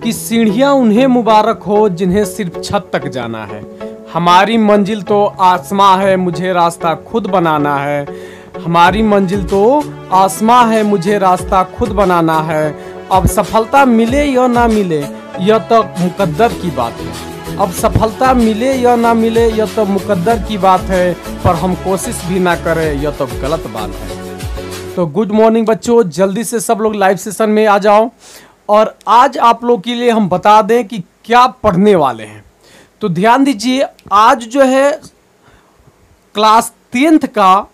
कि सीढ़ियाँ उन्हें मुबारक हो जिन्हें सिर्फ छत तक जाना है। हमारी मंजिल तो आसमां है, मुझे रास्ता खुद बनाना है। हमारी मंजिल तो आसमां है, मुझे रास्ता खुद बनाना है। अब सफलता मिले या ना मिले यह तो मुकद्दर की बात है। अब सफलता मिले या ना मिले यह तो मुकद्दर की बात है, पर हम कोशिश भी ना करें यह तो गलत बात है। तो गुड मॉर्निंग बच्चों, जल्दी से सब लोग लाइव सेशन में आ जाओ। और आज आप लोग के लिए हम बता दें कि क्या पढ़ने वाले हैं। तो ध्यान दीजिए, आज जो है क्लास 10th का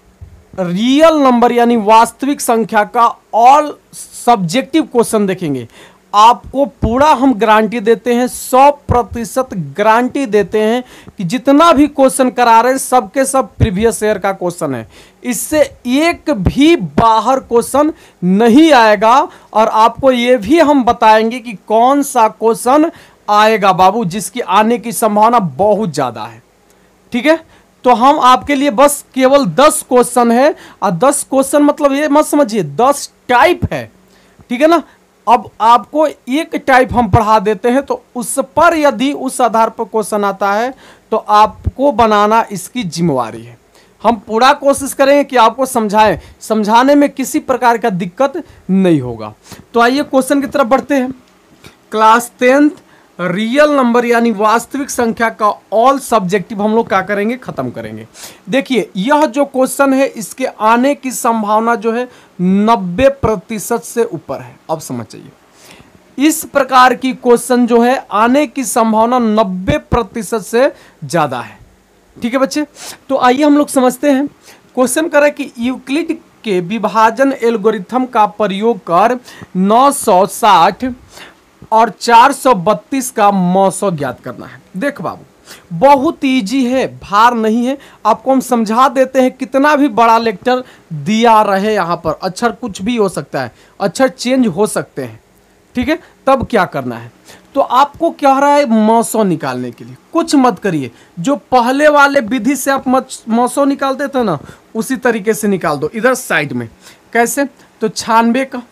रियल नंबर यानी वास्तविक संख्या का ऑल सब्जेक्टिव क्वेश्चन देखेंगे। आपको पूरा हम गारंटी देते हैं, 100% गारंटी देते हैं कि जितना भी क्वेश्चन करा रहे हैं सबके सब प्रीवियस ईयर का क्वेश्चन है। इससे एक भी बाहर क्वेश्चन नहीं आएगा। और आपको ये भी हम बताएंगे कि कौन सा क्वेश्चन आएगा बाबू जिसकी आने की संभावना बहुत ज्यादा है। ठीक है, तो हम आपके लिए बस केवल 10 क्वेश्चन है। और 10 क्वेश्चन मतलब ये मत समझिए 10 टाइप है। ठीक है ना। अब आपको एक टाइप हम पढ़ा देते हैं, तो उस पर यदि उस आधार पर क्वेश्चन आता है तो आपको बनाना इसकी जिम्मेवारी है। हम पूरा कोशिश करेंगे कि आपको समझाएं, समझाने में किसी प्रकार का दिक्कत नहीं होगा। तो आइए क्वेश्चन की तरफ बढ़ते हैं। क्लास 10th रियल नंबर यानी वास्तविक संख्या का ऑल सब्जेक्टिव हम लोग क्या करेंगे, खत्म करेंगे। देखिए, यह जो क्वेश्चन है इसके आने की संभावना जो है 90% से ऊपर है। अब समझ जाइए, इस प्रकार की क्वेश्चन जो है आने की संभावना 90% से ज्यादा है। ठीक है बच्चे, तो आइए हम लोग समझते हैं। क्वेश्चन करें कि यूक्लिड के विभाजन एल्गोरिथम का प्रयोग कर 960 और 432 का मौसो ज्ञात करना है। देख बाबू, बहुत इजी है, भार नहीं है। आपको हम समझा देते हैं, कितना भी बड़ा लेक्चर दिया रहे यहाँ पर, अक्षर कुछ भी हो सकता है, अक्षर चेंज हो सकते हैं। ठीक है, तब क्या करना है, तो आपको क्या रहा है, मौसो निकालने के लिए कुछ मत करिए। जो पहले वाले विधि से आप मौसो निकालते थे ना, उसी तरीके से निकाल दो इधर साइड में। कैसे, तो 96 का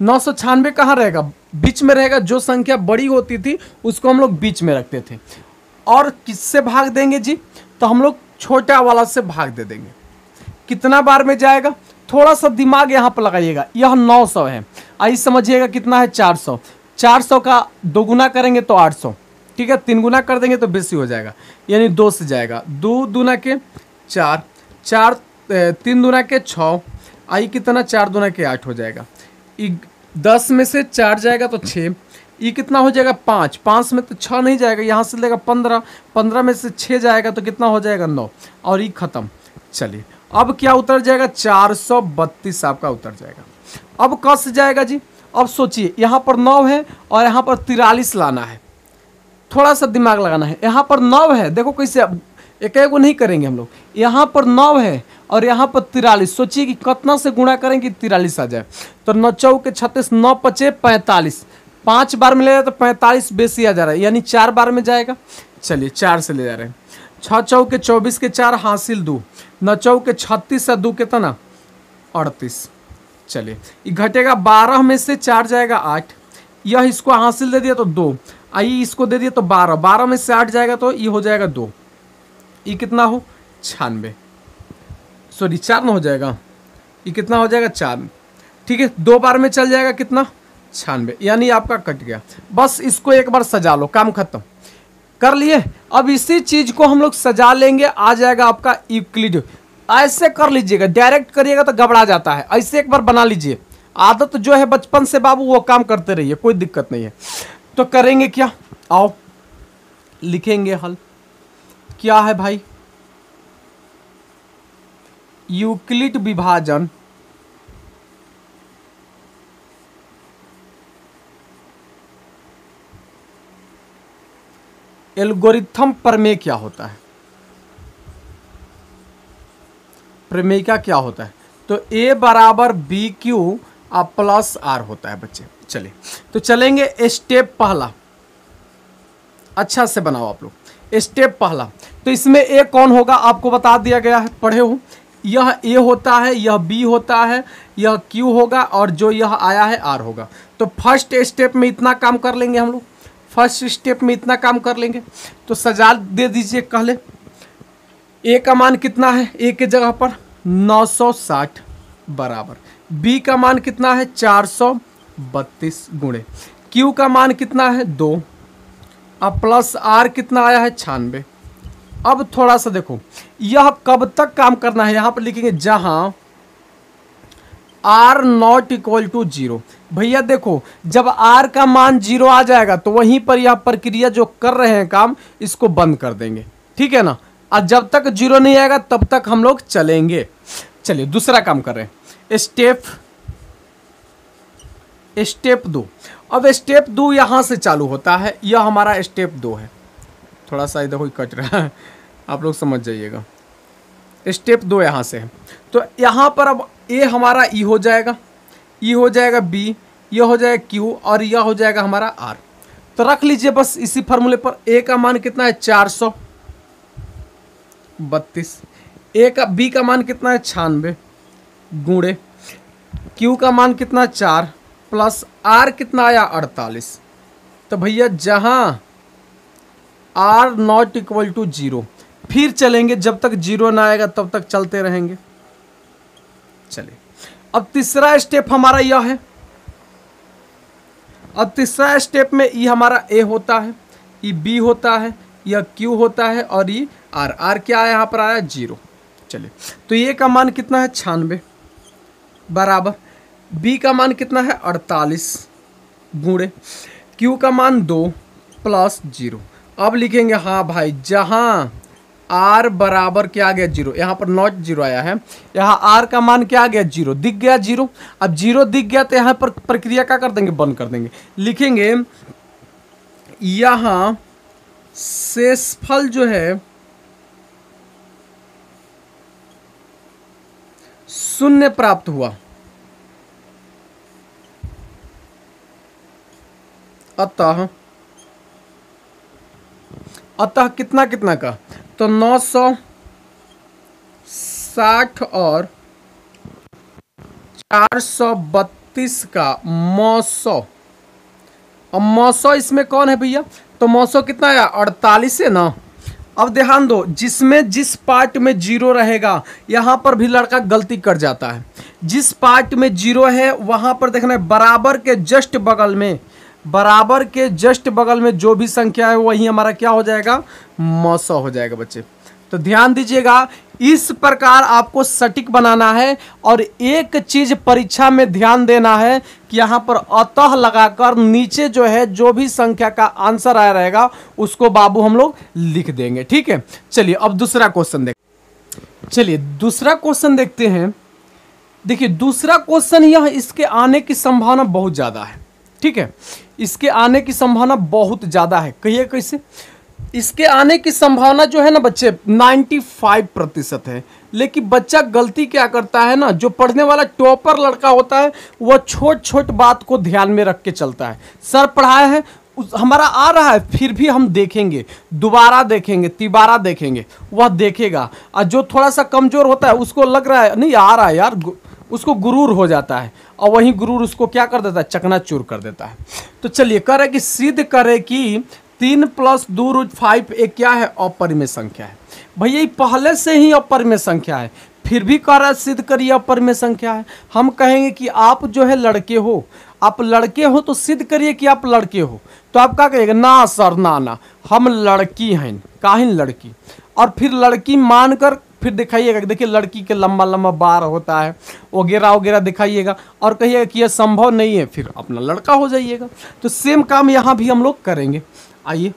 996 कहाँ रहेगा, बीच में रहेगा। जो संख्या बड़ी होती थी उसको हम लोग बीच में रखते थे। और किससे भाग देंगे जी, तो हम लोग छोटा वाला से भाग दे देंगे। कितना बार में जाएगा, थोड़ा सा दिमाग यहाँ पर लगाइएगा। यह 900 है, आइए समझिएगा कितना है, 400। 400 का 2 गुना करेंगे तो 800। ठीक है, 3 गुना कर देंगे तो बेसी हो जाएगा, यानी 2 से जाएगा। 2 दूना के 4, 3 दूना के 6, आई कितना, 4 दूना के 8 हो जाएगा। 10 में से 4 जाएगा तो 6, ये कितना हो जाएगा, 5। 5 में तो 6 नहीं जाएगा, यहाँ से लेगा 15, 15 में से 6 जाएगा तो कितना हो जाएगा, 9, और ये खत्म। चलिए, अब क्या उतर जाएगा, 432 आपका उतर जाएगा। अब कस जाएगा जी। अब सोचिए, यहाँ पर 9 है और यहाँ पर 43 लाना है। थोड़ा सा दिमाग लगाना है। यहाँ पर 9 है, देखो कैसे, एक एक को नहीं करेंगे हम लोग। यहाँ पर 9 है और यहाँ पर 43। सोचिए कि कितना से गुणा करें कि 43 आ जाए। तो 9 चौके 36, 9 पचे 45, 5 बार में ले जाए तो 45 बेसी आ जा रहा है, यानी 4 बार में जाएगा। चलिए 4 से ले जा रहे हैं। 6 चौके 24 के 4 हासिल 2, 9 चौके 36 से 2 कितना, 38। चलिए, ये घटेगा, 12 में से 4 जाएगा 8, यह इसको हासिल दे दिया तो 2, आइए इसको दे दिया तो 12, 12 में से 8 जाएगा तो ये हो जाएगा 2, ये कितना हो, 96, सॉरी 4 ना हो जाएगा, ये कितना हो जाएगा, 4। ठीक है, 2 बार में चल जाएगा, कितना, 96, यानी आपका कट गया। बस इसको एक बार सजा लो, काम खत्म कर लिए। अब इसी चीज को हम लोग सजा लेंगे, आ जाएगा आपका यूक्लिड। ऐसे कर लीजिएगा, डायरेक्ट करिएगा तो घबरा जाता है। ऐसे एक बार बना लीजिए, आदत जो है बचपन से बाबू वो काम करते रहिए, कोई दिक्कत नहीं है। तो करेंगे क्या, आओ लिखेंगे हल। क्या है भाई, यूक्लिड विभाजन एल्गोरिथम प्रमेय क्या होता है, प्रमेय का क्या होता है, तो A बराबर बी क्यू प्लस आर होता है बच्चे। चलिए, तो चलेंगे स्टेप पहला, अच्छा से बनाओ आप लोग। स्टेप पहला, तो इसमें A कौन होगा आपको बता दिया गया है, पढ़े हो। यह A होता है, यह B होता है, यह Q होगा और जो यह आया है R होगा। तो फर्स्ट स्टेप में इतना काम कर लेंगे हम लोग। फर्स्ट स्टेप में इतना काम कर लेंगे। तो सजा दे दीजिए पहले। ए का मान कितना है, ए के जगह पर 960 बराबर बी का मान कितना है 432 गुणे क्यू का मान कितना है 2, अब प्लस आर कितना आया है 96। अब थोड़ा सा देखो यह कब तक काम करना है, यहां पर लिखेंगे जहां आर नॉट इक्वल टू 0। भैया देखो जब आर का मान 0 आ जाएगा तो वहीं पर यह प्रक्रिया जो कर रहे हैं काम इसको बंद कर देंगे, ठीक है ना। और जब तक 0 नहीं आएगा तब तक हम लोग चलेंगे। चलिए दूसरा काम कर रहे हैं, स्टेप 2। अब स्टेप 2 यहां से चालू होता है, यह हमारा स्टेप 2 है। थोड़ा सा इधर कोई कट रहा है, आप लोग समझ जाइएगा। स्टेप 2 यहाँ से है, तो यहाँ पर अब ए हमारा ई हो जाएगा, ई हो जाएगा बी, यह हो जाएगा क्यू और यह हो जाएगा हमारा आर। तो रख लीजिए बस इसी फार्मूले पर। ए का मान कितना है 432, ए का बी का मान कितना है 96 गुणे क्यू का मान कितना 4 प्लस आर कितना आया 48। तो भैया जहां आर नॉट इक्वल टू 0 फिर चलेंगे, जब तक 0 ना आएगा तब तक चलते रहेंगे। चलिए अब तीसरा स्टेप हमारा यह है। अब तीसरा स्टेप में ई हमारा ए होता है, ई बी होता है, यह क्यू होता है और ई आर। आर क्या है यहाँ पर आया 0। चलिए तो ए का मान कितना है 96 बराबर बी का मान कितना है 48 गुणे क्यू का मान 2 प्लस 0। अब लिखेंगे हाँ भाई जहां आर बराबर क्या आ गया 0, यहाँ पर नॉट 0 आया है, यहाँ आर का मान क्या आ गया 0, दिख गया 0। अब 0 दिख गया तो यहाँ पर प्रक्रिया क्या कर देंगे, बंद कर देंगे। लिखेंगे यहाँ शेषफल जो है 0 प्राप्त हुआ, अतः कितना कितना का, तो 960 और 432 का मौसौ। अब मौसौ इसमें कौन है भैया, तो मौसौ कितना है 48 है ना। अब ध्यान दो जिसमें जिस पार्ट में 0 रहेगा यहां पर भी लड़का गलती कर जाता है। जिस पार्ट में 0 है वहां पर देखना है बराबर के जस्ट बगल में, बराबर के जस्ट बगल में जो भी संख्या है वही हमारा क्या हो जाएगा, मौसौ हो जाएगा बच्चे। तो ध्यान दीजिएगा इस प्रकार आपको सटीक बनाना है। और एक चीज परीक्षा में ध्यान देना है कि यहाँ पर अतः लगाकर नीचे जो है जो भी संख्या का आंसर आया रहेगा उसको बाबू हम लोग लिख देंगे, ठीक है। चलिए अब दूसरा क्वेश्चन देखते हैं। देखिए दूसरा क्वेश्चन यह, इसके आने की संभावना बहुत ज्यादा है, ठीक है। इसके आने की संभावना बहुत ज्यादा है। कहिए कैसे, इसके आने की संभावना जो है ना बच्चे 95% है। लेकिन बच्चा गलती क्या करता है ना, जो पढ़ने वाला टॉपर लड़का होता है वह छोट छोट बात को ध्यान में रख के चलता है। सर पढ़ाया है, हमारा आ रहा है, फिर भी हम देखेंगे, दोबारा देखेंगे, तिबारा देखेंगे, वह देखेगा। और जो थोड़ा सा कमजोर होता है उसको लग रहा है नहीं आ रहा है यार, उसको गुरूर हो जाता है और वही गुरूर उसको क्या कर देता है, चकनाचूर कर देता है। तो चलिए करे कि सिद्ध करे कि 3 + 2√5 एक क्या है, अपरिमेय संख्या है। भैया पहले से ही अपरिमेय संख्या है, फिर भी कह रहा है सिद्ध करिए अपरिमेय संख्या है। हम कहेंगे कि आप जो है लड़के हो, आप लड़के हो तो सिद्ध करिए कि आप लड़के हो। तो आप क्या कहेंगे, ना सर ना हम लड़की हैं, काहिन लड़की। और फिर लड़की मानकर फिर दिखाइएगा, देखिए लड़की के लंबा लंबा बार होता है वगैरह वगैरह दिखाइएगा और कहिएगा कि यह संभव नहीं है, फिर अपना लड़का हो जाइएगा। तो सेम काम यहाँ भी हम लोग करेंगे। आइए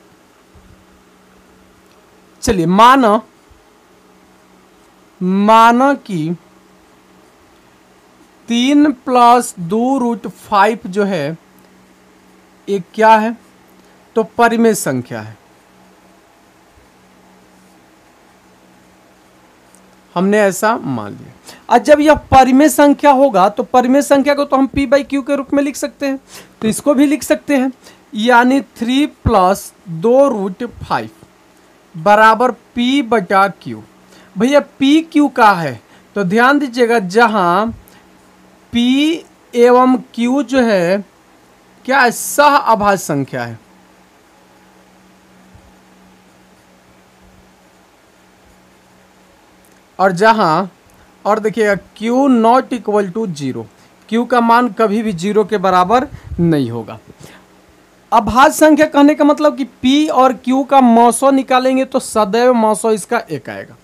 चलिए माना कि 3 + 2√5 जो है एक क्या है, तो परिमेय संख्या है। हमने ऐसा मान लिया। और जब यह परिमेय संख्या होगा तो परिमेय संख्या को तो हम p/q के रूप में लिख सकते हैं, तो इसको भी लिख सकते हैं, यानी 3 + 2√5 बराबर p/q। भैया p/q का है तो ध्यान दीजिएगा जहां p एवं q जो है क्या है, सह अभाज्य संख्या है। और जहाँ और देखिएगा Q not equal to 0, Q का मान कभी भी 0 के बराबर नहीं होगा। अभाज्य संख्या कहने का मतलब कि P और Q का मौसो निकालेंगे तो सदैव मौसो इसका 1 आएगा।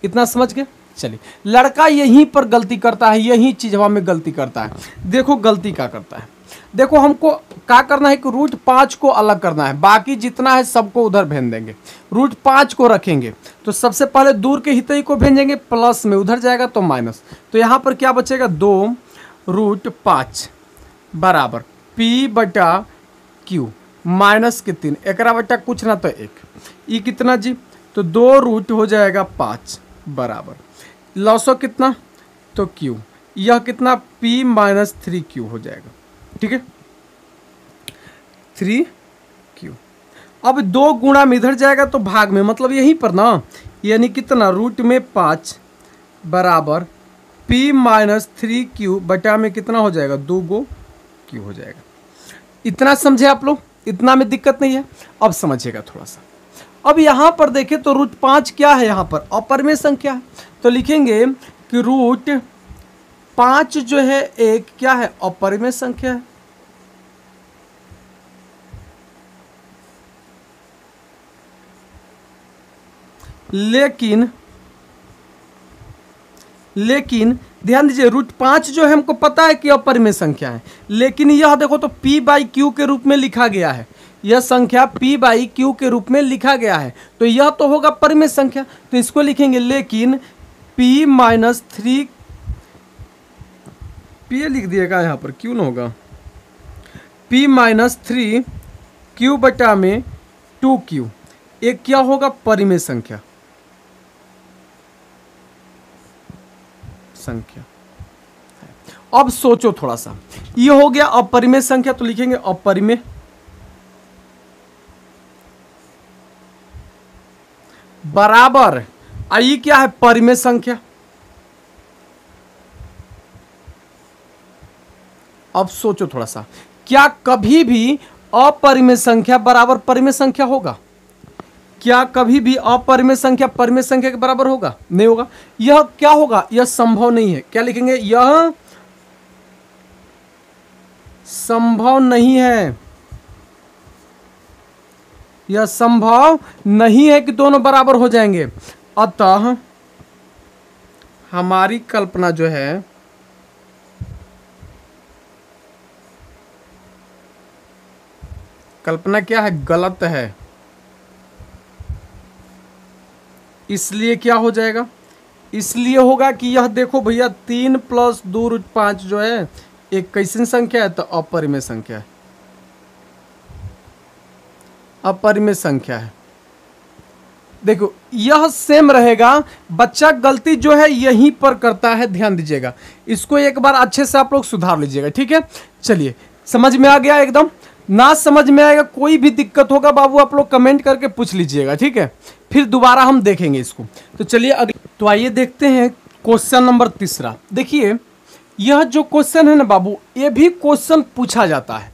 इतना समझ गए। चलिए, लड़का यहीं पर गलती करता है, यही चीज हवा में गलती करता है। देखो गलती क्या करता है, देखो हमको क्या करना है कि रूट 5 को अलग करना है, बाकी जितना है सबको उधर भेज देंगे। रूट 5 को रखेंगे तो सबसे पहले दूर के हितई को भेजेंगे प्लस में, उधर जाएगा तो माइनस, तो यहाँ पर क्या बचेगा 2 रूट 5 बराबर P बटा Q माइनस के 3, एक बटा कुछ ना तो 1, ई कितना जी, तो 2 रूट हो जाएगा 5 बराबर लॉसो कितना तो Q, यह कितना P माइनस 3Q हो जाएगा। ठीक है, 3Q। अब 2 गुणा में इधर जाएगा तो भाग में, मतलब यहीं पर ना, यानी कितना रूट में 5 बराबर P माइनस 3Q बटा में कितना हो जाएगा 2 गो Q हो जाएगा। इतना समझे आप लोग, इतना में दिक्कत नहीं है। अब समझिएगा थोड़ा सा, अब यहाँ पर देखें तो रूट 5 क्या है, यहाँ पर अपरिमेय संख्या है, तो लिखेंगे कि रूट 5 जो है एक क्या है अपरिमेय संख्या है। लेकिन ध्यान दीजिए, रूट 5 जो है हमको पता है कि अपरिमेय संख्या है, लेकिन यह देखो तो P बाई Q के रूप में लिखा गया है, यह संख्या P बाई Q के रूप में लिखा गया है, तो यह तो होगा परिमेय संख्या, तो इसको लिखेंगे लेकिन P माइनस 3, P लिख दिएगा यहाँ पर, क्यों ना होगा P माइनस 3Q बटा में 2Q, एक क्या होगा परिमेय संख्या संख्या। अब सोचो थोड़ा सा, ये हो गया अपरिमेय संख्या, तो लिखेंगे अपरिमेय बराबर आई क्या है परिमेय संख्या। अब सोचो थोड़ा सा, क्या कभी भी अपरिमेय संख्या बराबर परिमेय संख्या होगा? क्या कभी भी अपरिमेय संख्या परिमेय संख्या के बराबर होगा? नहीं होगा। यह क्या होगा? यह संभव नहीं है। क्या लिखेंगे? यह संभव नहीं है, यह संभव नहीं है कि दोनों बराबर हो जाएंगे। अतः हमारी कल्पना जो है कल्पना क्या है? गलत है। इसलिए क्या हो जाएगा? इसलिए होगा कि यह देखो भैया 3 + 2√5 जो है एक कैसी संख्या है? तो अपरिमेय संख्या है, अपरिमेय संख्या है। देखो यह सेम रहेगा। बच्चा गलती जो है यहीं पर करता है, ध्यान दीजिएगा। इसको एक बार अच्छे से आप लोग सुधार लीजिएगा, ठीक है? चलिए, समझ में आ गया एकदम? ना समझ में आएगा, कोई भी दिक्कत होगा बाबू आप लोग कमेंट करके पूछ लीजिएगा, ठीक है? फिर दोबारा हम देखेंगे इसको। तो चलिए अगले, तो आइए देखते हैं क्वेश्चन नंबर 3। देखिए यह जो क्वेश्चन है ना बाबू, ये भी क्वेश्चन पूछा जाता है,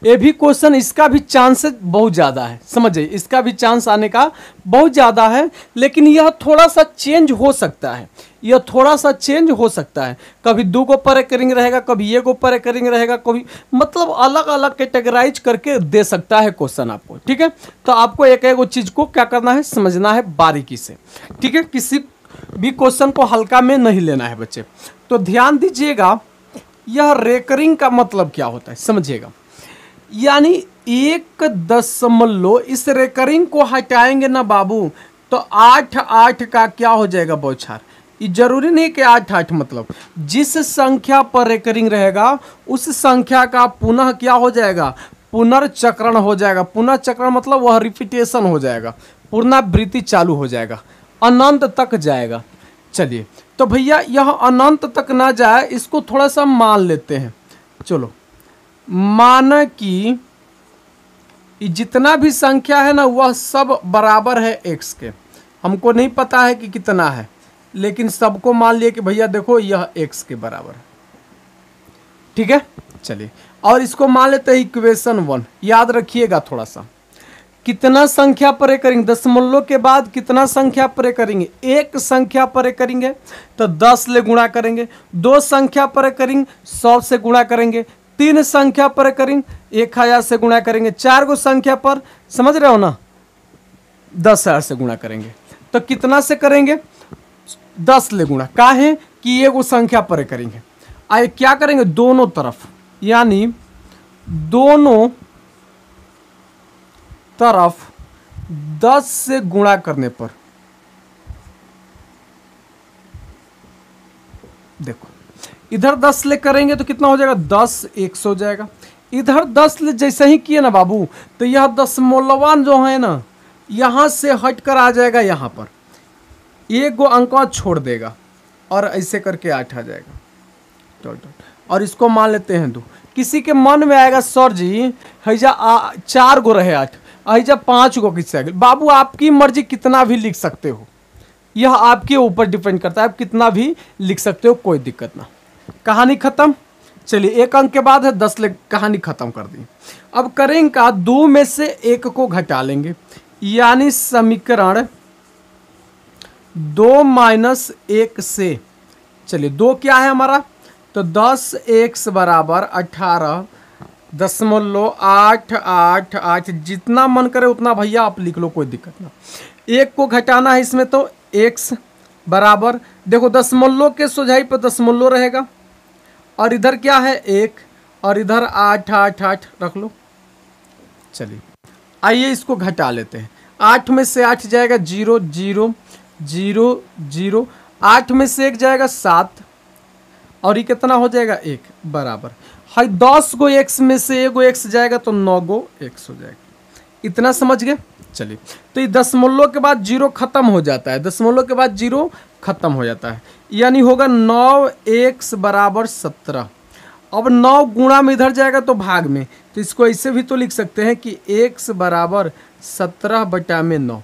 ये भी क्वेश्चन, इसका भी चांसेस बहुत ज़्यादा है, समझिए, इसका भी चांस आने का बहुत ज़्यादा है। लेकिन यह थोड़ा सा चेंज हो सकता है, यह थोड़ा सा चेंज हो सकता है। कभी 2 को पर करिंग रहेगा, कभी 1 को पर करिंग रहेगा, कभी मतलब अलग अलग कैटेगराइज करके दे सकता है क्वेश्चन आपको, ठीक है? तो आपको एक एक चीज़ को क्या करना है, समझना है बारीकी से, ठीक है? किसी भी क्वेश्चन को हल्का में नहीं लेना है बच्चे। तो ध्यान दीजिएगा, यह रेकरिंग का मतलब क्या होता है समझिएगा। यानी 1 इस रेकरिंग को हटाएंगे ना बाबू, तो 8 का क्या हो जाएगा बौछार। ये जरूरी नहीं कि 8 मतलब जिस संख्या पर रेकरिंग रहेगा उस संख्या का पुनः क्या हो जाएगा, पुनर्चक्रण हो जाएगा। पुनर्चक्रण मतलब वह रिपीटेशन हो जाएगा, पुनरावृत्ति चालू हो जाएगा, अनंत तक जाएगा। चलिए, तो भैया यह अनंत तक ना जाए, इसको थोड़ा सा मान लेते हैं। चलो, माना कि जितना भी संख्या है ना वह सब बराबर है x के। हमको नहीं पता है कि कितना है, लेकिन सबको मान लिए कि भैया देखो यह x के बराबर है, ठीक है? चलिए, और इसको मान लेते हैं इक्वेशन 1। याद रखिएगा थोड़ा सा कितना संख्या परे करेंगे, दशमलव के बाद कितना संख्या परे करेंगे, एक संख्या परे करेंगे तो 10 ले गुणा करेंगे, 2 संख्या परे करेंगे 100 से गुणा करेंगे, 3 संख्या परे करेंगे 1000 से गुणा करेंगे, 4 गो संख्या पर समझ रहे हो ना 10,000 से गुणा करेंगे। तो कितना से करेंगे, 10 ले गुणा, काहे कि ये वो संख्या परे करेंगे। आए क्या करेंगे, दोनों तरफ, यानी दोनों तरफ 10 से गुणा करने पर, देखो इधर 10 ले करेंगे तो कितना हो जाएगा, 10 100 हो जाएगा। इधर 10 ले जैसे ही किए ना बाबू, तो यह दशमलवान जो है ना यहां से हट कर आ जाएगा, यहां पर एक गो अंक छोड़ देगा और ऐसे करके 8 आ जाएगा टोटल। और इसको मान लेते हैं 2। किसी के मन में आएगा सर जी हैजा 4 गो रहे 8, हैजा 5 गो किससे आगे। बाबू आपकी मर्जी, कितना भी लिख सकते हो, यह आपके ऊपर डिपेंड करता है, आप कितना भी लिख सकते हो, कोई दिक्कत ना। कहानी खत्म। चलिए 1 अंक के बाद है 10 ले, कहानी खत्म कर दी। अब करेंगे का, 2 में से 1 को घटा लेंगे, यानी समीकरण 2 माइनस 1 से, चलिए 2 क्या है हमारा, तो 10x बराबर 18.888, जितना मन करे उतना भैया आप लिख लो, कोई दिक्कत ना। 1 को घटाना है इसमें, तो x बराबर, देखो दशमलव के सोझाई पर दशमलव रहेगा, और इधर क्या है 1, और इधर 888 रख लो। चलिए आइए इसको घटा लेते हैं। 8 में से 8 जाएगा 0 0 0 0, 8 में से 1 जाएगा 7, और ये कितना हो जाएगा 1 बराबर है 10 गो x में से 1 गो x जाएगा तो 9 गो x हो जाएगा। इतना समझ गए। चलिए तो ये दशमलव के बाद 0 खत्म हो जाता है, दशमलव के बाद 0 खत्म हो जाता है, यानी होगा 9x बराबर 17। अब 9 गुणा में इधर जाएगा तो भाग में, तो इसको ऐसे भी तो लिख सकते हैं कि x बराबर 17/9।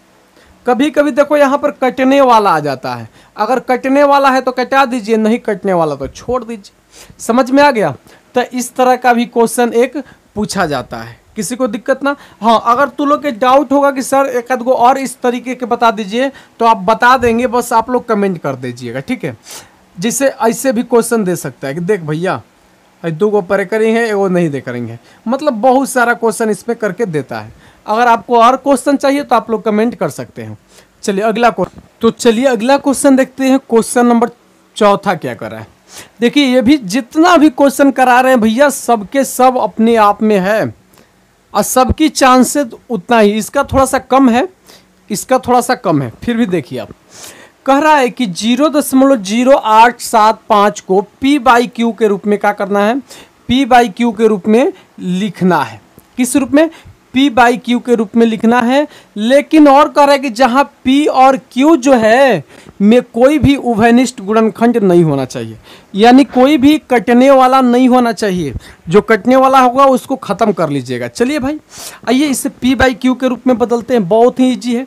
कभी कभी देखो यहाँ पर कटने वाला आ जाता है, अगर कटने वाला है तो कटा दीजिए, नहीं कटने वाला तो छोड़ दीजिए। समझ में आ गया। तो इस तरह का भी क्वेश्चन एक पूछा जाता है, किसी को दिक्कत ना। हाँ अगर तुम लोग के डाउट होगा कि सर एक आध गो और इस तरीके के बता दीजिए, तो आप बता देंगे, बस आप लोग कमेंट कर दीजिएगा, ठीक है। जिससे ऐसे भी क्वेश्चन दे सकता है कि देख भैया 2 गो परे करेंगे, वो नहीं दे करेंगे, मतलब बहुत सारा क्वेश्चन इसमें करके देता है। अगर आपको और क्वेश्चन चाहिए तो आप लोग कमेंट कर सकते हैं। चलिए अगला क्वेश्चन, तो चलिए अगला क्वेश्चन देखते हैं। क्वेश्चन नंबर 4 क्या कर रहा है, देखिए ये भी जितना भी क्वेश्चन करा रहे हैं भैया सबके सब अपने आप में है, और सबकी चांसेस उतना ही, इसका थोड़ा सा कम है, इसका थोड़ा सा कम है, फिर भी देखिए आप कह रहा है कि 0.0875 को p/q के रूप में क्या करना है, p/q के रूप में लिखना है। किस रूप में, p/q के रूप में लिखना है। लेकिन और कह रहा है कि जहां p और q जो है में कोई भी उभयनिष्ठ गुणनखंड नहीं होना चाहिए, यानी कोई भी कटने वाला नहीं होना चाहिए, जो कटने वाला होगा उसको खत्म कर लीजिएगा। चलिए भाई आइए इसे p/q के रूप में बदलते हैं, बहुत ही इजी है।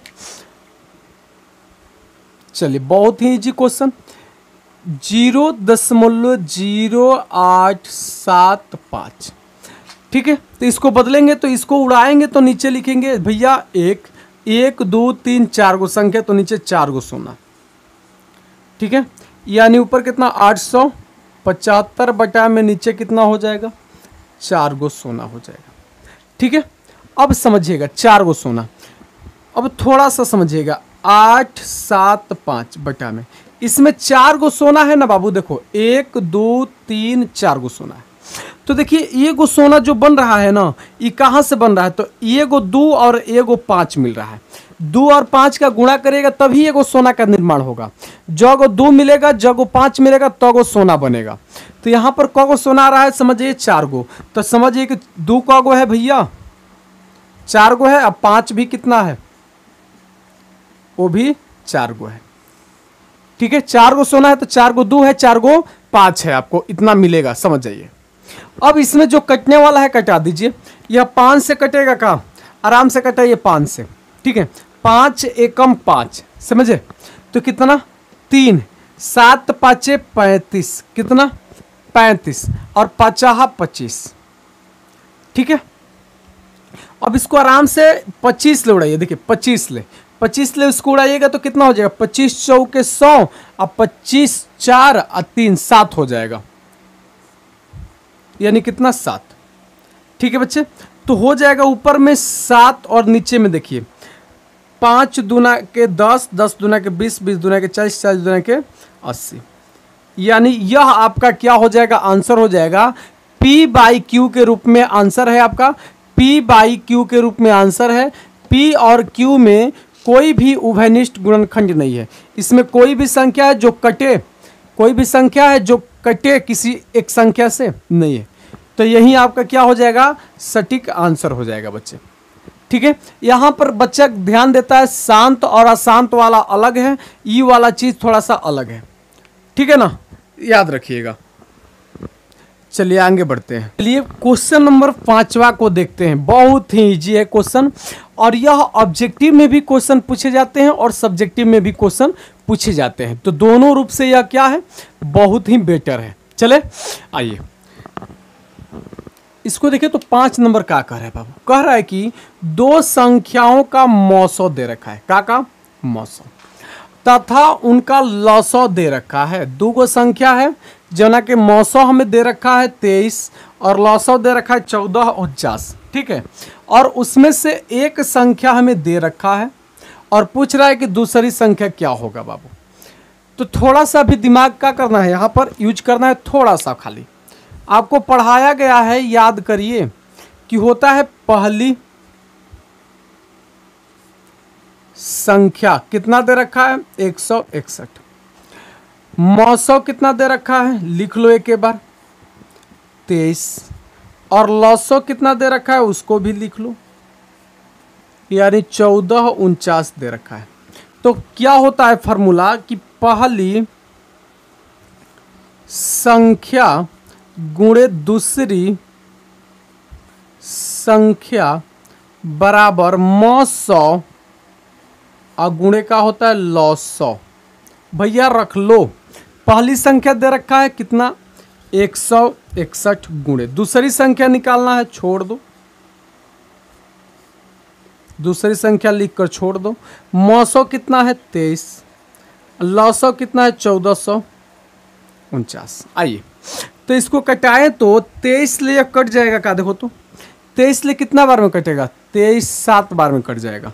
चलिए बहुत ही इजी क्वेश्चन, 0.0875, ठीक है। तो इसको बदलेंगे, तो इसको उड़ाएंगे तो नीचे लिखेंगे भैया 1 1 2 3 4 गो संख्या, तो नीचे 4 गो सोना, ठीक है। यानी ऊपर कितना 875 बटा में नीचे कितना हो जाएगा 4 गो सोना हो जाएगा, ठीक है। अब समझिएगा 4 गो सोना, अब थोड़ा सा समझिएगा 875 बटा में, इसमें 4 गो सोना है ना बाबू, देखो 1 2 3 4 गो सोना है। तो देखिए ये गो सोना जो बन रहा है ना, ये कहाँ से बन रहा है, तो ये गो 2 और ये गो 5 मिल रहा है। 2 और 5 का गुणा करेगा तभी ये गो सोना का निर्माण होगा। जब 2 मिलेगा, जब 5 मिलेगा तो गो सोना बनेगा। तो यहाँ पर क गो सोना आ रहा है, समझिए 4 गो, तो समझिए कि 2 क गो है भैया, 4 गो है, अब 5 भी कितना है, वो भी 4 गो है, ठीक है। 4 गो सोना है तो 4 गो 2 है, 4 गो 5 है, आपको इतना मिलेगा, समझ जाइए। अब इसमें जो कटने वाला है कटा दीजिए, यह 5 से कटेगा का, आराम से कटाइए 5 से, ठीक है। 5 एकम 5, समझे, तो कितना 3, 7 5 35, कितना 35, और 5 25, ठीक है। अब इसको आराम से 25 ले उड़ाइए, देखिए 25 ले इसको उड़ाइएगा तो कितना हो जाएगा, 25 चौके 100, अब 25 4 और 3 7 हो जाएगा, यानी कितना 7। ठीक है बच्चे, तो हो जाएगा ऊपर में 7 और नीचे में देखिए 5 दूना के 10, 10 दूना के 20, 20 दूना के 40, 40 दूना के 80, यानी यह आपका क्या हो जाएगा, आंसर हो जाएगा P/Q के रूप में आंसर है आपका, P/Q के रूप में आंसर है। P और Q में कोई भी उभयनिष्ठ गुणनखंड नहीं है, इसमें कोई भी संख्या है जो कटे, कोई भी संख्या है जो कटे किसी एक संख्या से नहीं है, तो यही आपका क्या हो जाएगा, सटीक आंसर हो जाएगा बच्चे। ठीक है, यहाँ पर बच्चा ध्यान देता है शांत और अशांत वाला अलग है, ई वाला चीज थोड़ा सा अलग है, ठीक है ना, याद रखिएगा। चलिए आगे बढ़ते हैं। चलिए क्वेश्चन नंबर 5वां को देखते हैं, बहुत ही इजी है क्वेश्चन, और यह ऑब्जेक्टिव में भी क्वेश्चन पूछे जाते हैं और सब्जेक्टिव में भी क्वेश्चन पूछे जाते हैं, तो दोनों रूप से यह क्या है, बहुत ही बेटर है। चले आइए इसको देखिए, तो 5 नंबर क्या कह रहा है बाबू, कह रहा है कि दो संख्याओं का मौसौ दे रखा है, का मौसौ, तथा उनका लसौ दे रखा है। दो गो संख्या है जना के मौसौ हमें दे रखा है 23 और लसौ दे रखा है 14 और 49, ठीक है, और उसमें से एक संख्या हमें दे रखा है और पूछ रहा है कि दूसरी संख्या क्या होगा बाबू। तो थोड़ा सा भी दिमाग का करना है, यहाँ पर यूज करना है थोड़ा सा, खाली आपको पढ़ाया गया है, याद करिए कि होता है पहली संख्या कितना दे रखा है 161, मौसौ कितना दे रखा है, लिख लो एक बार 23, और लसौ कितना दे रखा है उसको भी लिख लो, यानी 14 49 दे रखा है। तो क्या होता है फॉर्मूला कि पहली संख्या गुणे दूसरी संख्या बराबर मौसौ और गुणे का होता है लसौ। भैया रख लो, पहली संख्या दे रखा है कितना 161 गुणे, दूसरी संख्या निकालना है, छोड़ दो, दूसरी संख्या लिखकर छोड़ दो। मौसौ कितना है 23, लसौ कितना है 1449। आइए तो इसको कटाएं तो 23 ले कट जाएगा, का देखो तो 23 ले कितना बार में कटेगा, 23 7 बार में कट जाएगा,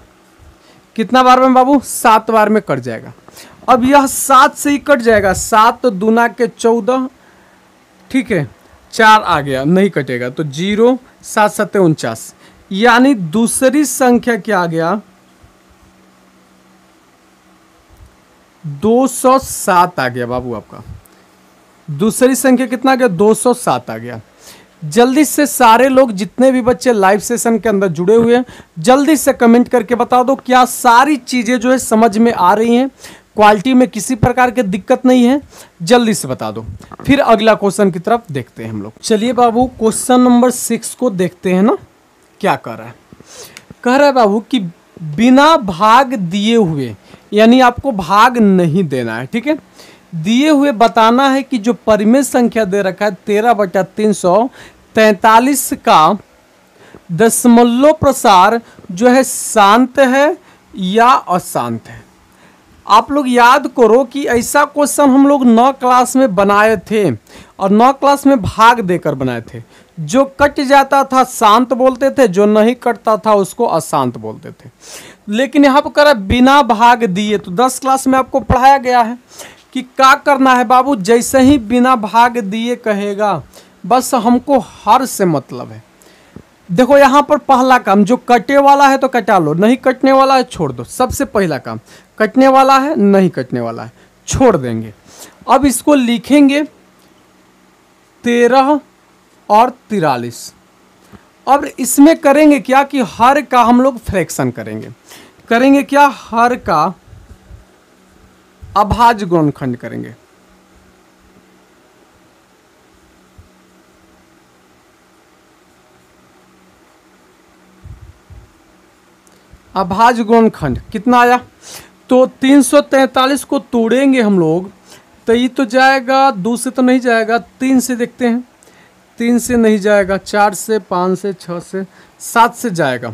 कितना बार में बाबू 7 बार में कट जाएगा। अब यह 7 से ही कट जाएगा, 7 दूना के 14, ठीक है, 4 आ गया, नहीं कटेगा, तो 0 7 7 49, यानी दूसरी संख्या क्या आ गया 207 आ गया बाबू, आपका दूसरी संख्या कितना आ गया 207 आ गया। जल्दी से सारे लोग जितने भी बच्चे लाइव सेशन के अंदर जुड़े हुए हैं जल्दी से कमेंट करके बता दो क्या सारी चीजें जो है समझ में आ रही हैं, क्वालिटी में किसी प्रकार की दिक्कत नहीं है, जल्दी से बता दो। फिर अगला क्वेश्चन की तरफ देखते हैं हम लोग। चलिए बाबू क्वेश्चन नंबर 6 को देखते हैं ना, क्या कह रहा है, कह रहा है बाबू कि बिना भाग दिए हुए, यानी आपको भाग नहीं देना है, ठीक है, दिए हुए बताना है कि जो परिमेय संख्या दे रखा है 13/343 का दशमलव प्रसार जो है शांत है या अशांत है। आप लोग याद करो कि ऐसा क्वेश्चन हम लोग 9 क्लास में बनाए थे और 9 क्लास में भाग देकर बनाए थे। जो कट जाता था शांत बोलते थे, जो नहीं कटता था उसको अशांत बोलते थे। लेकिन यहाँ पर करा बिना भाग दिए, तो 10 क्लास में आपको पढ़ाया गया है कि क्या करना है बाबू, जैसे ही बिना भाग दिए कहेगा बस हमको हर से मतलब है। देखो यहाँ पर पहला काम, जो कटे वाला है तो कटा लो, नहीं कटने वाला है छोड़ दो। सबसे पहला काम, कटने वाला है नहीं कटने वाला है छोड़ देंगे। अब इसको लिखेंगे 13 और 43। अब इसमें करेंगे क्या कि हर का हम लोग फ्रैक्शन करेंगे क्या, हर का अभाज्य गुणनखंड करेंगे। अभाज्य गुणनखंड कितना आया, तो 343 को तोड़ेंगे हम लोग तो ये तो जाएगा 2 से तो नहीं जाएगा, 3 से देखते हैं। 3 से नहीं जाएगा, 4 से, 5 से, 6 से, 7 से जाएगा,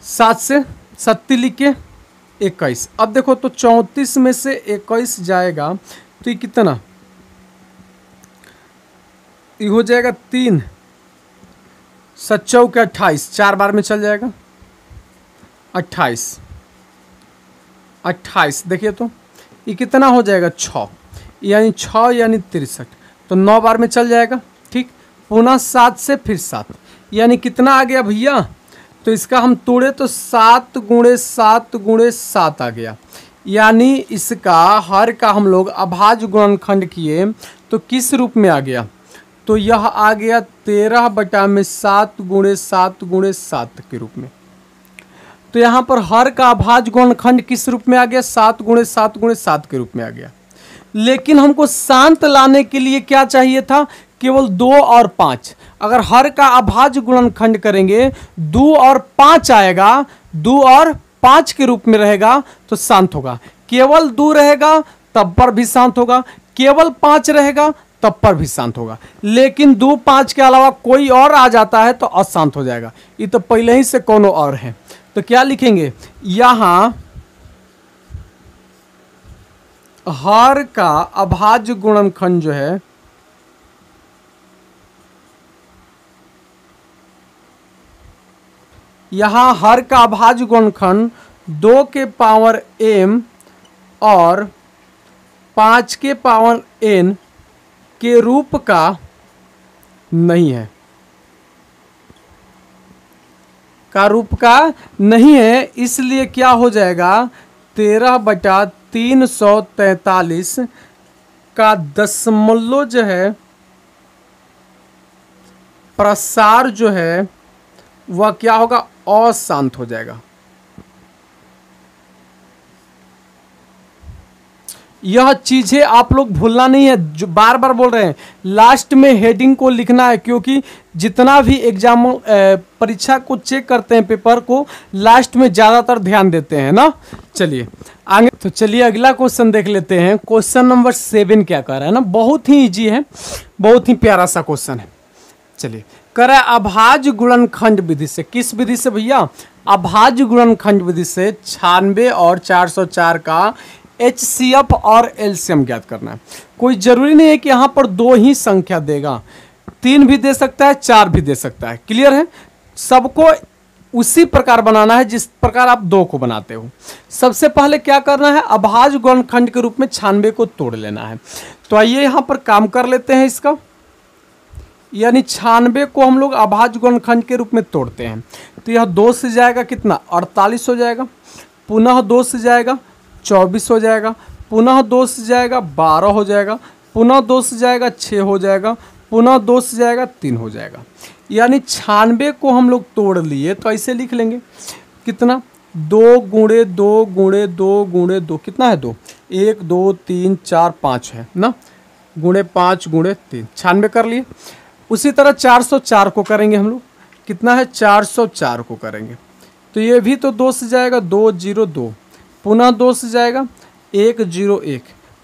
7 से 7 लिख के 21। अब देखो तो 34 में से 21 जाएगा तो ये कितना, ये हो जाएगा 3 7 चौके 28, 4 बार में चल जाएगा 28। 28 देखिए तो ये कितना हो जाएगा 6, यानी 6 यानी 63, तो 9 बार में चल जाएगा। ठीक, पुनः 7 से फिर 7, यानी कितना आ गया भैया, तो इसका हम तोड़े तो 7 गुणे 7 गुणे 7 आ गया, यानी इसका हर का हम लोग अभाज्य गुणनखंड किए तो किस रूप में आ गया, तो यह आ गया 13 बटा में 7 गुणे 7 गुणे 7 के रूप में। तो यहाँ पर हर का अभाज्य गुणनखंड किस रूप में आ गया, 7 गुणे 7 गुणे 7 के रूप में आ गया। लेकिन हमको शांत लाने के लिए क्या चाहिए था, केवल 2 और 5। अगर हर का अभाज्य गुणनखंड करेंगे 2 और 5 आएगा, 2 और 5 के रूप में रहेगा तो शांत होगा। केवल 2 रहेगा तब पर भी शांत होगा, केवल 5 रहेगा तब पर भी शांत होगा। लेकिन 2 5 के अलावा कोई और आ जाता है तो अशांत हो जाएगा। ये तो पहले ही से कोनो और है, तो क्या लिखेंगे, यहां हर का अभाज्य गुणनखंड जो है यहां हर का अभाज्य गुणनखंड 2 के पावर m और 5 के पावर n के रूप का नहीं है, का रूप का नहीं है। इसलिए क्या हो जाएगा, 13 बटा 343 का दशमलव जो है प्रसार जो है वह क्या होगा, अशांत हो जाएगा। यह चीजें आप लोग भूलना नहीं है, जो बार बार बोल रहे हैं लास्ट में हेडिंग को लिखना है, क्योंकि जितना भी एग्जाम परीक्षा को चेक करते हैं पेपर को, लास्ट में ज़्यादातर ध्यान देते हैं ना। चलिए आगे, तो चलिए अगला क्वेश्चन देख लेते हैं। क्वेश्चन नंबर 7 क्या कह रहा है ना, बहुत ही इजी है, बहुत ही प्यारा सा क्वेश्चन है। चलिए कह रहा है अभाज्य गुणनखंड विधि से, किस विधि से भैया, अभाज्य गुणनखंड विधि से 96 और 404 का HCF और LCM ज्ञात करना है। कोई जरूरी नहीं है कि यहाँ पर 2 ही संख्या देगा, 3 भी दे सकता है, 4 भी दे सकता है। क्लियर है, सबको उसी प्रकार बनाना है जिस प्रकार आप 2 को बनाते हो। सबसे पहले क्या करना है, अभाज्य गुणनखंड के रूप में 96 को तोड़ लेना है। तो आइए यहाँ पर काम कर लेते हैं इसका, यानी 96 को हम लोग अभाज्य गुणनखंड के रूप में तोड़ते हैं। तो यह 2 से जाएगा कितना, 48 हो जाएगा, पुनः 2 से जाएगा 24 हो जाएगा, पुनः 2 से जाएगा 12 हो जाएगा, पुनः 2 से जाएगा 6 हो जाएगा, पुनः 2 से जाएगा 3 हो जाएगा। यानी 96 को हम लोग तोड़ लिए तो ऐसे लिख लेंगे कितना, 2 गुणे 2 गुणे 2 गुणे 2 कितना है 2, 1 2 3 4 5 है ना, गुणे 5 गुणे 3, 96 कर लिए। उसी तरह 404 को करेंगे हम लोग, कितना है 404 को करेंगे तो ये भी तो 2 से जाएगा 2 0 2, पुनः 2 से जाएगा 1 0 1,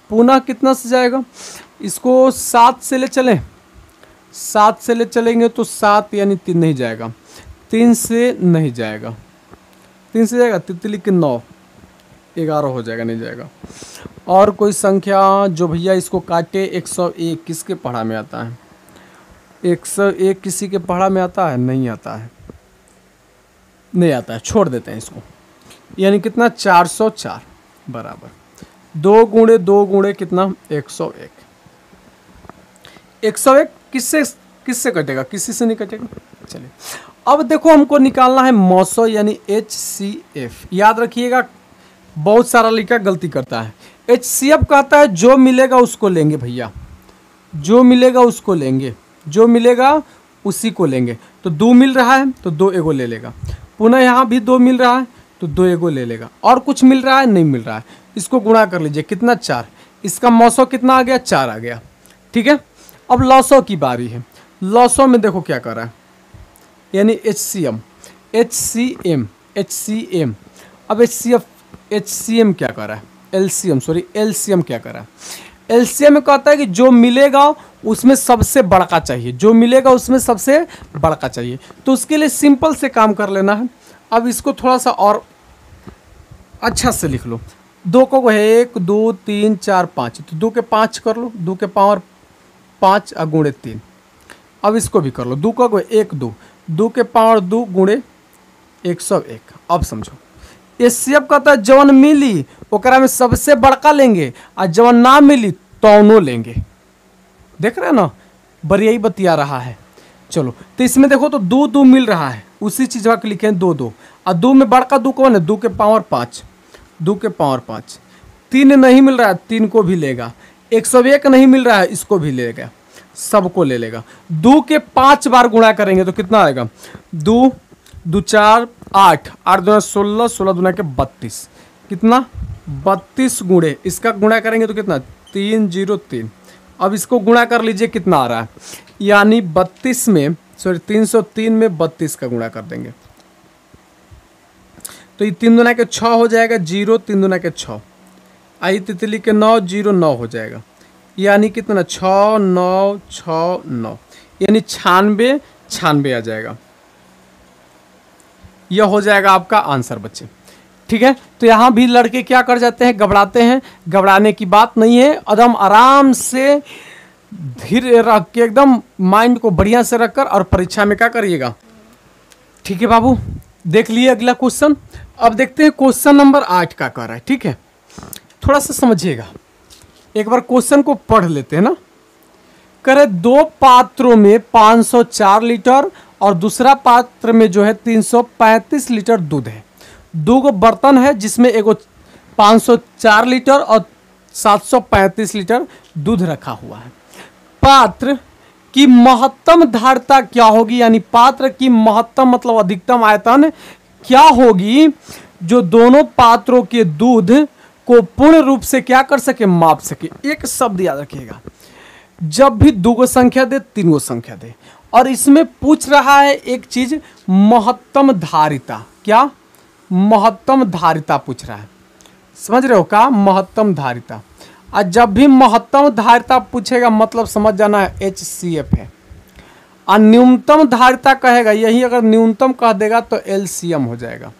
पुनः कितना से जाएगा, इसको 7 से ले चलें, 7 से ले चलेंगे तो 7 यानी 3 नहीं जाएगा, 3 से नहीं जाएगा, 3 से जाएगा तितली के 9 11 हो जाएगा, नहीं जाएगा। और कोई संख्या जो भैया इसको काटे, 101 किसके पढ़ा में आता है, 101 किसी के पढ़ा में आता है, नहीं आता है, नहीं आता है, छोड़ देते हैं इसको। यानी कितना 404 बराबर 2 गुणे 2 गुणे कितना 101, 101 किससे कटेगा, किसी से नहीं कटेगा। चलिए अब देखो हमको निकालना है मौसो यानी HCF। याद रखिएगा, बहुत सारा लड़का गलती करता है। HCF कहता है जो मिलेगा उसको लेंगे भैया, जो मिलेगा उसको लेंगे, जो मिलेगा उसी को लेंगे। तो 2 मिल रहा है तो 2 एगो ले लेगा, पुनः यहाँ भी 2 मिल रहा है तो 2 एगो ले लेगा, और कुछ मिल रहा है नहीं मिल रहा है, इसको गुणा कर लीजिए कितना 4, इसका मौसो कितना आ गया 4 आ गया। ठीक है, अब लॉसो की बारी है। लॉसो में देखो क्या कर रहा है, यानी HCM अब HCM क्या कर रहा है, LCM क्या कर रहा है। LCM में कहता है कि जो मिलेगा उसमें सबसे बड़का चाहिए, जो मिलेगा उसमें सबसे बड़का चाहिए। तो उसके लिए सिंपल से काम कर लेना है। अब इसको थोड़ा सा और अच्छा से लिख लो। 2 को है 1 2 3 4 5, तो 2 के 5 कर लो, 2 के पावर 5 गुणे 3। अब इसको भी कर लो, 2 का 1 2, 2 के पावर 2 गुणे 101। अब समझो, एचसीएफ कहता है जवन मिली ओकरा में सबसे बड़का लेंगे और जवन ना मिली तौनो लेंगे। देख रहे हैं ना, बरियाई बतिया रहा है। चलो तो इसमें देखो तो 2 2 मिल रहा है, उसी चीज के लिखे हैं 2 2, और 2 में बड़का 2 कौन है? 2 के पावर 5, 2 के पावर 5। 3 नहीं मिल रहा है, 3 को भी लेगा। 101 नहीं मिल रहा है, इसको भी लेगा, सबको ले लेगा। 2 के 5 बार गुणा करेंगे तो कितना आएगा? 2 2 4 8, 8 दूना 16, 16 दूना के 32, कितना? 32 गुणे, इसका गुणा करेंगे तो कितना? 303। अब इसको गुणा कर लीजिए, कितना आ रहा है? यानी 32 में, सॉरी 303 में 32 का गुणा कर देंगे तो ये 3 दूना के 6 हो जाएगा, 0 3 दूना के 6, आई तितली के 9, 0 9 हो जाएगा। यानी कितना? 6 9 6 9, यानी 96 96 आ जाएगा। यह हो जाएगा आपका आंसर बच्चे। ठीक है, तो यहाँ भी लड़के क्या कर जाते हैं? घबराते हैं। घबराने की बात नहीं है, एकदम आराम से धीरे रख के, एकदम माइंड को बढ़िया से रखकर और परीक्षा में क्या करिएगा। ठीक है बाबू, देख लिए अगला क्वेश्चन। अब देखते हैं क्वेश्चन नंबर 8 का कर रहा है। ठीक है, थोड़ा सा समझिएगा, एक बार क्वेश्चन को पढ़ लेते हैं ना। करे 2 पात्रों में 504 लीटर और दूसरा पात्र में जो है 335 लीटर दूध है। 2 बर्तन है जिसमें एगो 504 लीटर और 735 लीटर दूध रखा हुआ है। पात्र की महत्तम धारिता क्या होगी? यानी पात्र की महत्तम मतलब अधिकतम आयतन क्या होगी जो दोनों पात्रों के दूध को पूर्ण रूप से क्या कर सके? माप सके। एक शब्द याद रखिएगा, जब भी 2 संख्या दे 3 संख्या दे, और इसमें पूछ रहा है एक चीज, महत्तम धारिता। क्या? महत्तम धारिता पूछ रहा है, समझ रहे हो का? महत्तम धारिता। और जब भी महत्तम धारिता पूछेगा मतलब समझ जाना है HCF है। और न्यूनतम धारिता कहेगा, यही अगर न्यूनतम कह देगा तो LCM हो जाएगा।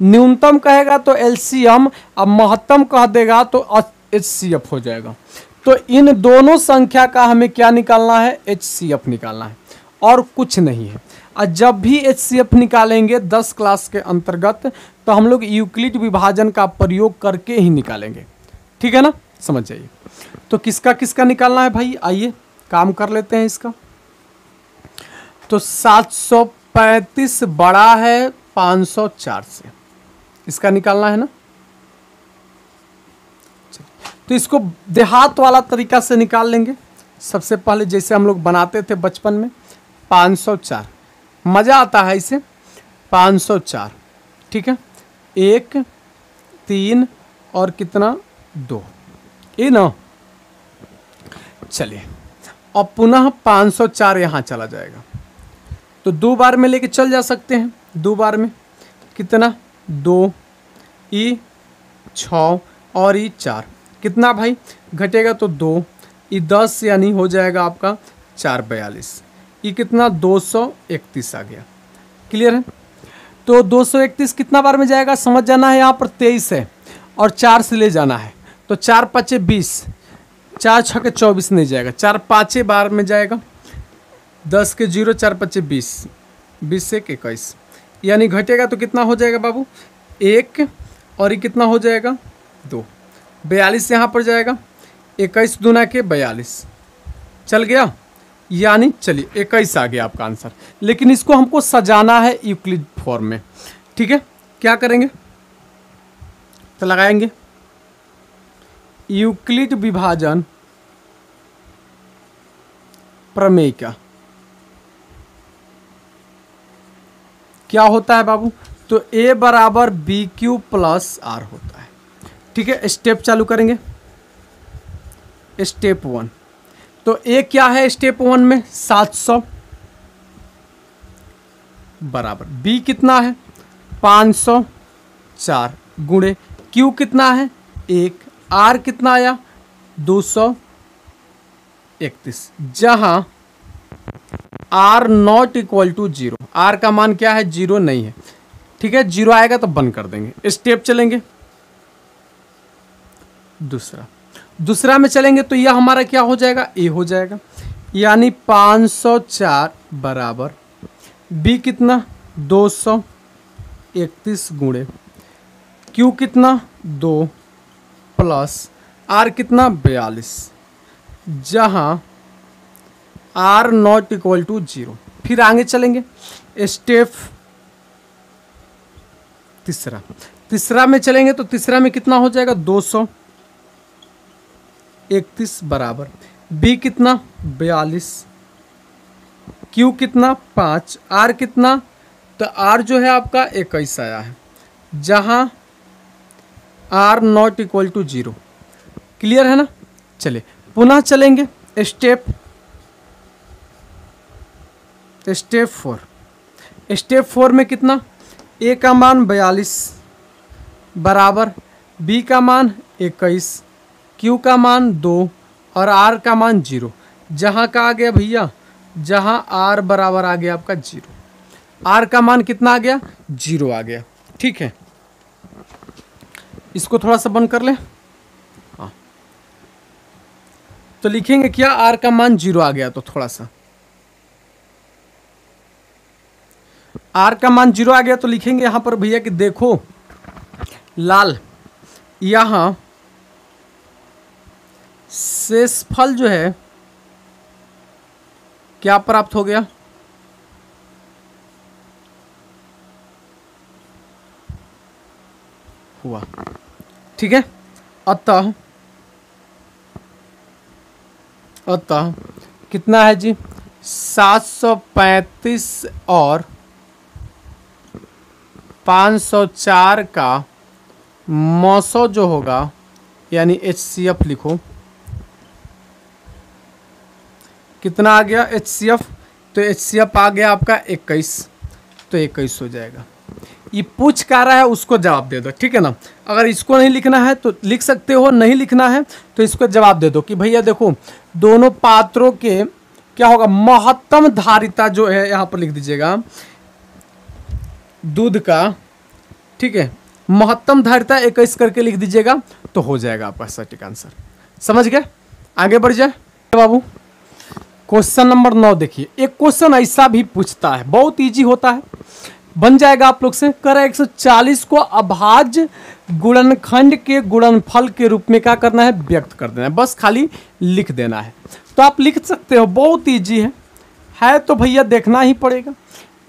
न्यूनतम कहेगा तो LCM, और महत्तम कह देगा तो HCF हो जाएगा। तो इन दोनों संख्या का हमें क्या निकालना है? HCF निकालना है, और कुछ नहीं है। और जब भी HCF निकालेंगे 10 क्लास के अंतर्गत, तो हम लोग यूक्लिड विभाजन का प्रयोग करके ही निकालेंगे। ठीक है ना, समझ जाइए। तो किसका किसका निकालना है भाई? आइए काम कर लेते हैं इसका। तो 735 बड़ा है 504 से, इसका निकालना है ना। तो इसको देहात वाला तरीका से निकाल लेंगे। सबसे पहले जैसे हम लोग बनाते थे बचपन में, 504, मज़ा आता है इसे। 504, ठीक है, 1 3 और कितना 2, ये ना। चलिए अब पुनः 504 यहाँ चला जाएगा, तो 2 बार में लेके चल जा सकते हैं। 2 बार में कितना? 2 ई 6 और ई 4, कितना भाई घटेगा? तो 2 ई 10 यानी हो जाएगा आपका 4 42, ये कितना 231 आ गया। क्लियर है? तो 231 कितना बार में जाएगा समझ जाना है। यहाँ पर 23 है और 4 से ले जाना है, तो 4 5 20, 4 6 के 24 नहीं जाएगा, 4 5 बार में जाएगा। 10 के 0, 4 5 20, 20 से 21, यानी घटेगा तो कितना हो जाएगा बाबू? 1 और ये कितना हो जाएगा? 2, 42 यहाँ पर जाएगा। 21 दूना के 42 चल गया, यानी चलिए 21 आ गया आपका आंसर। लेकिन इसको हमको सजाना है यूक्लिड फॉर्म में। ठीक है, क्या करेंगे? तो लगाएंगे यूक्लिड विभाजन प्रमेय का। क्या होता है बाबू? तो A बराबर BQ प्लस R होता है। ठीक है, स्टेप चालू करेंगे। स्टेप 1, तो A क्या है स्टेप 1 में? 700 बराबर B कितना है? 504 गुणे Q कितना है? 1, R कितना आया? 200 31, जहां r not equal to 0, r का मान क्या है, 0 नहीं है। ठीक है, 0 आएगा तो बंद कर देंगे। स्टेप चलेंगे दूसरा में चलेंगे तो यह हमारा क्या हो जाएगा, a हो जाएगा, यानी 504 बराबर b कितना 231 गुणे q कितना 2 प्लस r कितना 42, जहां r नॉट इक्वल टू 0। फिर आगे चलेंगे स्टेप तीसरा में चलेंगे तो तीसरा में कितना हो जाएगा 231 बराबर b कितना 42, q कितना 5, r कितना, तो r जो है आपका 21 आया है, जहां r not equal to 0। Clear है ना। चलिए पुनः चलेंगे स्टेप 4 में कितना, a का मान 42 बराबर b का मान 21, q का मान 2 और r का मान 0, जहां का आ गया भैया, जहां r बराबर आ गया आपका 0, r का मान कितना आ गया 0 आ गया। ठीक है, इसको थोड़ा सा बंद कर ले। हाँ, तो लिखेंगे क्या, r का मान 0 आ गया, तो थोड़ा सा r का मान 0 आ गया तो लिखेंगे यहां पर भैया कि देखो लाल, यहां शेषफल जो है क्या प्राप्त हो गया, हुआ। ठीक है, अतः कितना है जी, 735 और 504 का मौसो जो होगा, यानी HCF लिखो, कितना आ गया HCF, तो HCF आ गया आपका 21, तो 21 हो जाएगा। ये पूछ क्या रहा है उसको जवाब दे दो। ठीक है ना, अगर इसको नहीं लिखना है तो लिख सकते हो, नहीं लिखना है तो इसको जवाब दे दो कि भैया देखो दोनों पात्रों के क्या होगा, महत्तम धारिता जो है यहाँ पर लिख दीजिएगा दूध का। ठीक है, महत्तम धारिता 21 करके लिख दीजिएगा तो हो जाएगा आपका सटीक आंसर। समझ गए, आगे बढ़ जाए बाबू। क्वेश्चन नंबर 9 देखिए, एक क्वेश्चन ऐसा भी पूछता है, बहुत इजी होता है, बन जाएगा आप लोग से। कर 140 को अभाज्य गुणनखंड के गुणनफल के रूप में क्या करना है, व्यक्त कर देना है, बस खाली लिख देना है। तो आप लिख सकते हो, बहुत इजी है तो भैया देखना ही पड़ेगा।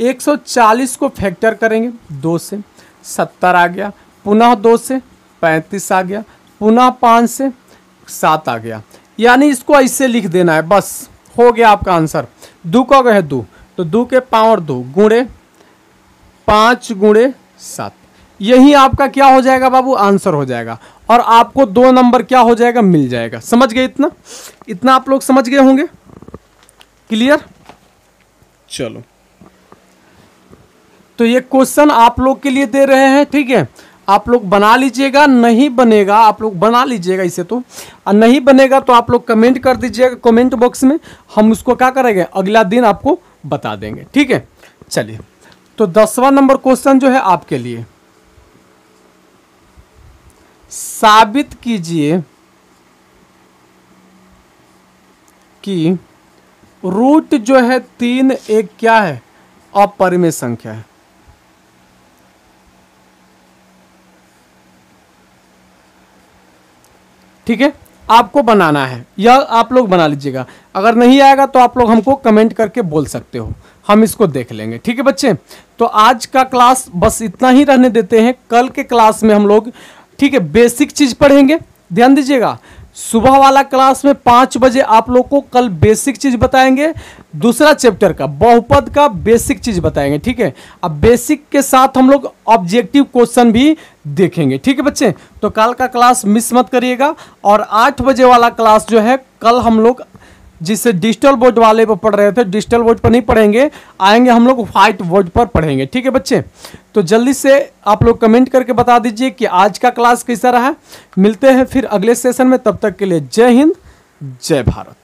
140 को फैक्टर करेंगे 2 से 70 आ गया, पुनः 2 से 35 आ गया, पुनः 5 से 7 आ गया, यानी इसको ऐसे लिख देना है, बस हो गया आपका आंसर। 2 का गए 2 तो 2 के पावर 2 गुणे 5 गुणे 7, यही आपका क्या हो जाएगा बाबू, आंसर हो जाएगा। और आपको 2 नंबर क्या हो जाएगा, मिल जाएगा। समझ गए, इतना आप लोग समझ गए होंगे। क्लियर, चलो तो ये क्वेश्चन आप लोग के लिए दे रहे हैं। ठीक है, आप लोग बना लीजिएगा, नहीं बनेगा आप लोग बना लीजिएगा इसे तो, और नहीं बनेगा तो आप लोग कमेंट कर दीजिएगा कमेंट बॉक्स में, हम उसको क्या करेंगे अगला दिन आपको बता देंगे। ठीक है, चलिए तो 10वां नंबर क्वेश्चन जो है आपके लिए, साबित कीजिए कि रूट जो है 3 एक क्या है, अपरिमेय संख्या है। ठीक है, आपको बनाना है, यह आप लोग बना लीजिएगा। अगर नहीं आएगा तो आप लोग हमको कमेंट करके बोल सकते हो, हम इसको देख लेंगे। ठीक है बच्चे, तो आज का क्लास बस इतना ही रहने देते हैं। कल के क्लास में हम लोग ठीक है बेसिक चीज पढ़ेंगे, ध्यान दीजिएगा। सुबह वाला क्लास में 5 बजे आप लोग को कल बेसिक चीज बताएंगे, दूसरा चैप्टर का बहुपद का बेसिक चीज बताएंगे। ठीक है, अब बेसिक के साथ हम लोग ऑब्जेक्टिव क्वेश्चन भी देखेंगे। ठीक है बच्चे, तो कल का क्लास मिस मत करिएगा। और 8 बजे वाला क्लास जो है कल हम लोग जिससे डिजिटल बोर्ड वाले पर पढ़ रहे थे, डिजिटल बोर्ड पर नहीं पढ़ेंगे, आएंगे हम लोग व्हाइट बोर्ड पर पढ़ेंगे। ठीक है बच्चे, तो जल्दी से आप लोग कमेंट करके बता दीजिए कि आज का क्लास कैसा रहा। मिलते हैं फिर अगले सेशन में, तब तक के लिए जय हिंद जय भारत।